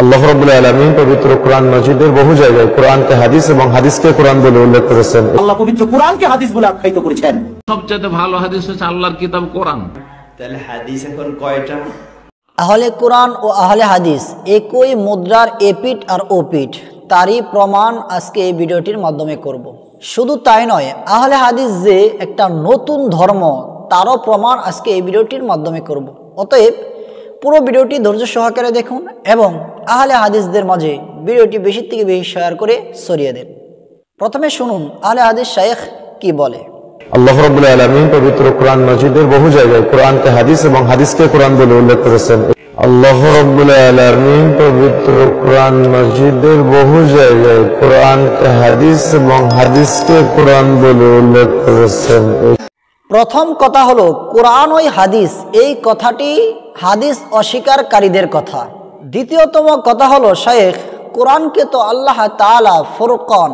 আল্লাহ রাব্বুল আলামিন পবিত্র কোরআন মাজিদের বহু জায়গায় কোরআনকে হাদিস এবং হাদিসকে কোরআন বলে উল্লেখ করেছেন। আল্লাহ পবিত্র কোরআনকে হাদিস বলে আখ্যায়িত করেছেন। সবচেয়ে ভালো হাদিস হচ্ছে আল্লাহর কিতাব কোরআন। তাহলে হাদিস এখন কয়টা? আহলে কোরআন ও আহলে হাদিস একই মুদ্রার এপিঠ আর ওপিঠ, তারই প্রমাণ আজকে এই ভিডিওটির মাধ্যমে করব। শুধু তাই নয়, আহলে হাদিস যে একটা নতুন ধর্ম তারও প্রমাণ আজকে এই ভিডিওটির মাধ্যমে করব। অতএব পুরো ভিডিওটি ধৈর্য সহকারে দেখুন এবং আহলে হাদিসদের মাঝে ভিডিওটি বেশি থেকে বেশি শেয়ার করে ছড়িয়ে দেন। প্রথমে শুনুন আহলে হাদিস শায়েখ কি বলে। আল্লাহ রাব্বুল আলামিন পবিত্র কোরআন মাজিদের বহু জায়গায় কোরআনকে হাদিস এবং হাদিসকে কোরআন বলে উল্লেখ করেছেন। আল্লাহ রাব্বুল আলামিন পবিত্র কোরআন মাজিদের বহু জায়গায় কোরআনকে হাদিস এবং হাদিসকে কোরআন বলে উল্লেখ করেছেন। প্রথম কথা হলো কোরআন ওই হাদিস, এই কথাটি হাদিস অস্বীকারীদের কথা। দ্বিতীয়তম কথা হলো শায়েখ কোরআনকে তো আল্লাহ তাআলা ফুরকান,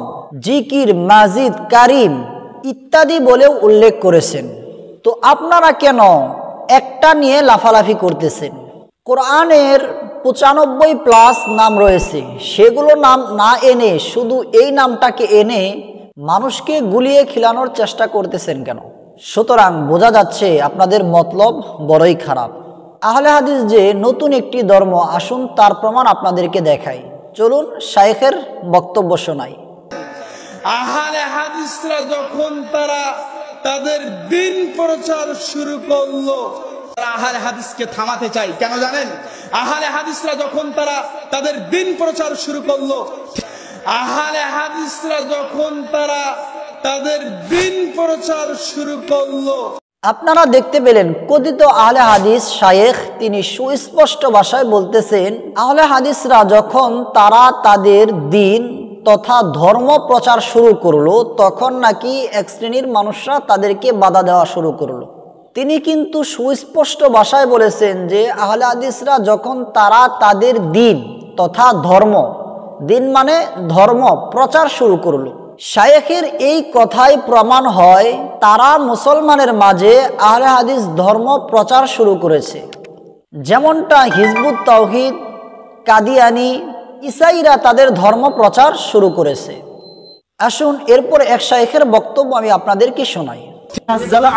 জিকির, মাজিদ, কারিম ইত্যাদি বলেও উল্লেখ করেছেন। তো আপনারা কেন একটা নিয়ে লাফালাফি করতেছেন? কোরআনের 95+ নাম রয়েছে, সেগুলো নাম না এনে শুধু এই নামটাকে এনে মানুষকে গুলিয়ে খিলানোর চেষ্টা করতেছেন কেন? সুতরাং বোঝা যাচ্ছে আপনাদের মতলব বড়ই খারাপ। আহলে হাদিস যে নতুন একটি ধর্ম, আসুন তার প্রমাণ আপনাদেরকে দেখাই। চলুন শায়েখের বক্তব্য শোনাই। আহলে হাদিসরা যখন তারা তাদের দিন প্রচার শুরু করলো, আহলে হাদিসকে থামাতে চাই। কেন জানেন? আহলে হাদিসরা যখন তারা তাদের দিন প্রচার শুরু করলো, আহলে হাদিসরা যখন তারা তাদের দিন প্রচার শুরু করলো, আপনারা দেখতে পেলেন কথিত আহলে হাদিস শায়েখ তিনি সুস্পষ্ট ভাষায় বলতেছেন, আহলে হাদিসরা যখন তারা তাদের দিন তথা ধর্ম প্রচার শুরু করলো, তখন নাকি এক শ্রেণীর মানুষরা তাদেরকে বাধা দেওয়া শুরু করলো। তিনি কিন্তু সুস্পষ্ট ভাষায় বলেছেন যে আহলে হাদিসরা যখন তারা তাদের দিন তথা ধর্ম, দিন মানে ধর্ম প্রচার শুরু করলো। শায়েখের এই কথাই প্রমাণ হয় তারা মুসলমানের মাঝে আহলে হাদিস ধর্ম প্রচার শুরু করেছে। যেমনটা হিজবুত তাওহীদ, কাদিয়ানি, ইসাইরা তাদের ধর্ম প্রচার শুরু করেছে। আসুন এরপর এক শায়েখের বক্তব্য আমি আপনাদেরকে শোনাই।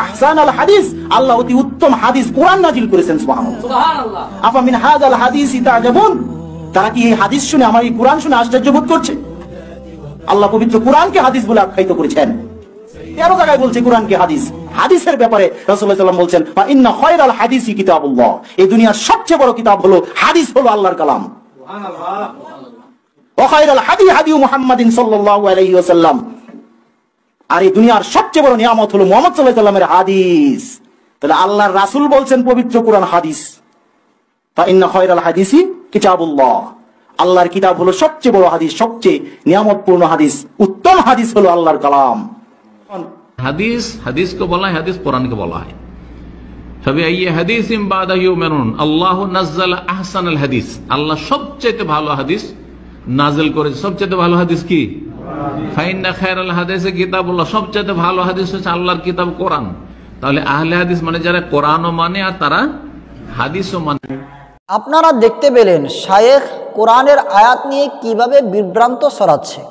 আহসানাল হাদিস, আল্লাহ অতি উত্তম হাদিস কোরআন নাজিল করেছেন। সুবহানাল্লাহ। আফা মিন হাযাল হাদিসি তা'জাবুন, তারা কি এই হাদিস শুনে, আমার এই কোরআন শুনে আশ্চর্য বোধ করছে? আল্লাহ পবিত্র কোরআনকে হাদিস বলে আখ্যায়িত করেছেন। 13 জায়গায় বলছে কোরআনকে হাদিস। হাদিসের ব্যাপারে রাসূলুল্লাহ সাল্লাল্লাহু আলাইহি ওয়াসাল্লাম বলছেন, ফা ইন্না খায়রাল হাদিসি কিতাবুল্লাহ, এই দুনিয়ার সবচেয়ে বড় কিতাব হলো হাদিস, হলো আল্লাহর কালাম। সুবহানাল্লাহ। ওয়া খায়রাল হাদি হাদি মুহাম্মাদিন সাল্লাল্লাহু আলাইহি ওয়াসাল্লাম, আর এই দুনিয়ার সবচেয়ে বড় নিয়ামত হলো মুহাম্মদ সাল্লাল্লাহু আলাইহি ওয়াসাল্লামের হাদিস। তাহলে আল্লাহর রাসূল বলছেন পবিত্র কোরআন হাদিস। ফা ইন্না খায়রাল হাদিসি কিতাবুল্লাহ, আল্লাহর কিতাব হলো সবচেয়ে বড় হাদিস, সবচেয়ে নিয়ামতপূর্ণ হাদিস, উত্তম হাদিস হলো আল্লাহর কালাম। হাদিস, হাদিসকে বলা হয় হাদিস, কোরআনকে বলা হয়। ফাবিআইয়ি হাদিসিন বাদাহু ইউমিনুন, আল্লাহু নাযালা আহসানাল হাদিস, আল্লাহ সবচেয়ে ভালো হাদিস নাযিল করেছে। সবচেয়ে ভালো হাদিস কি? ফাইন্না খায়রাল হাদিসি কিতাবুল্লাহ, সবচেয়ে ভালো হাদিস হচ্ছে আল্লাহর কিতাব কোরআন। তাহলে আহলে হাদিস মানে যারা কোরআনও মানে আর তারা হাদিসও মানে। আপনারা দেখতে পেলেন শায়েখ কোরআনের আয়াত নিয়ে কিভাবে বিভ্রান্ত ছড়াচ্ছে।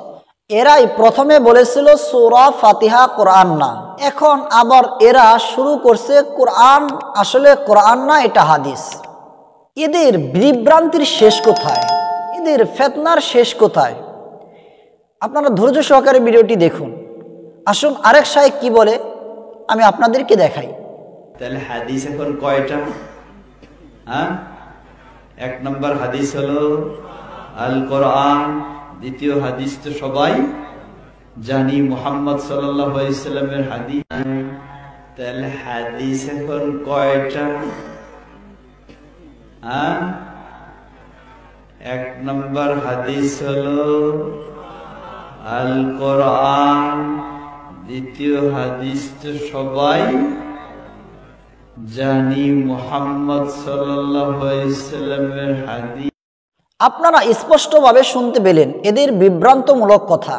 এরাই প্রথমে বলেছিল সূরা ফাতিহা কোরআন না, এখন আবার এরা শুরু করছে কোরআন আসলে কোরআন না, এটা হাদিস। এদের বিভ্রান্তির শেষ কোথায়? এদের ফিতনার শেষ কোথায়? আপনারা ধৈর্য সহকারে ভিডিওটি দেখুন। আসুন আরেক শায়েখ কি বলে আমি আপনাদেরকে দেখাই। তাহলে হাদিস এখন কয়টা? এক নম্বর হাদিস হলো আল কোরআন, দ্বিতীয় হাদিস তো সবাই জানি মুহাম্মদ সাল্লাল্লাহু আলাইহি ওয়াসাল্লামের হাদিস। তাহলে হাদিস এখন কয়টা? এক নম্বর হাদিস হলো আল কোরআন, দ্বিতীয় হাদিস তো সবাই জানি মুহাম্মদ সাল্লাল্লাহু আলাইহি ওয়াসাল্লামের হাদিস। আপনারা স্পষ্টভাবে শুনতে পেলেন এদের বিভ্রান্তমূলক কথা।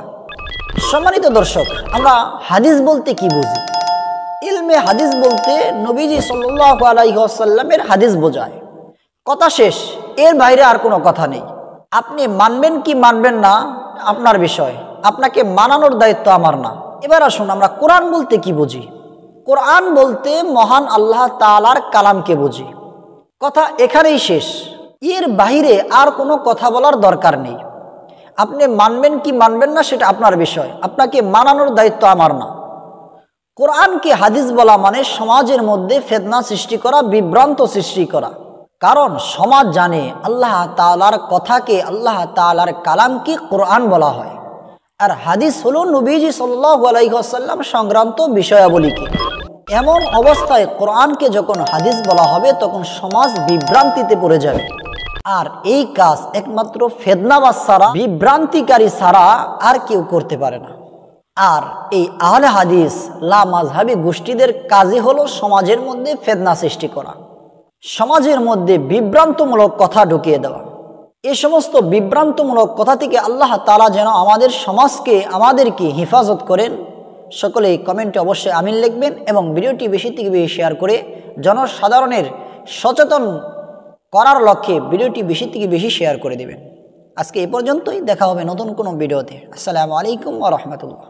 সম্মানিত দর্শক, আমরা হাদিস বলতে কি বুঝি? ইলমে হাদিস বলতে নবীজি সাল্লাল্লাহু আলাইহি ওয়াসাল্লামের হাদিস বোঝায়, কথা শেষ, এর বাইরে আর কোনো কথা নেই। আপনি মানবেন কি মানবেন না আপনার বিষয়, আপনাকে মানানোর দায়িত্ব আমার না। এবার আসুন আমরা কোরআন বলতে কি বুঝি। কোরআন বলতে মহান আল্লাহ তাআলার কালামকে বুঝি। কথা এখানেই শেষ, এর বাইরে আর কোনো কথা বলার দরকার নেই। আপনি মানবেন কি মানবেন না সেটা আপনার বিষয়, আপনাকে মানানোর দায়িত্ব আমার না। কোরআনকে হাদিস বলা মানে সমাজের মধ্যে ফিতনা সৃষ্টি করা, বিভ্রান্ত সৃষ্টি করা। কারণ সমাজ জানে আল্লাহ তাআলার কথাকে, আল্লাহ তাআলার কালামকে কোরআন বলা হয়, আর হাদিস হলো নবীজি সাল্লাল্লাহু আলাইহি ওয়াসাল্লাম সংক্রান্ত বিষয়াবলীকে। এমন অবস্থায় কোরআনকে যখন হাদিস বলা হবে তখন সমাজ বিভ্রান্তিতে পড়ে যাবে। আর এই কাজ একমাত্র ফিতনাবাজ ছাড়া, বিভ্রান্তিকারী ছাড়া আর কেউ করতে পারে না। আর এই আহলে হাদিস লা মাযহাবী গোষ্ঠীদের কাজই হলো সমাজের মধ্যে ফিতনা সৃষ্টি করা, সমাজের মধ্যে বিভ্রান্তমূলক কথা ঢুকিয়ে দেওয়া। এই সমস্ত বিভ্রান্তমূলক কথা থেকে আল্লাহ তাআলা যেন আমাদের সমাজকে, আমাদেরকে হেফাজত করেন। সকলেই কমেন্টে অবশ্যই আমিন লিখবেন এবং ভিডিওটি বেশি থেকে বেশি শেয়ার করে জনসাধারণের সচেতন করার লক্ষ্যে ভিডিওটি বেশি থেকে বেশি শেয়ার করে দেবেন। আজকে এই পর্যন্তই, দেখা হবে নতুন কোনো ভিডিওতে। আসসালামু আলাইকুম ওয়া রাহমাতুল্লাহ।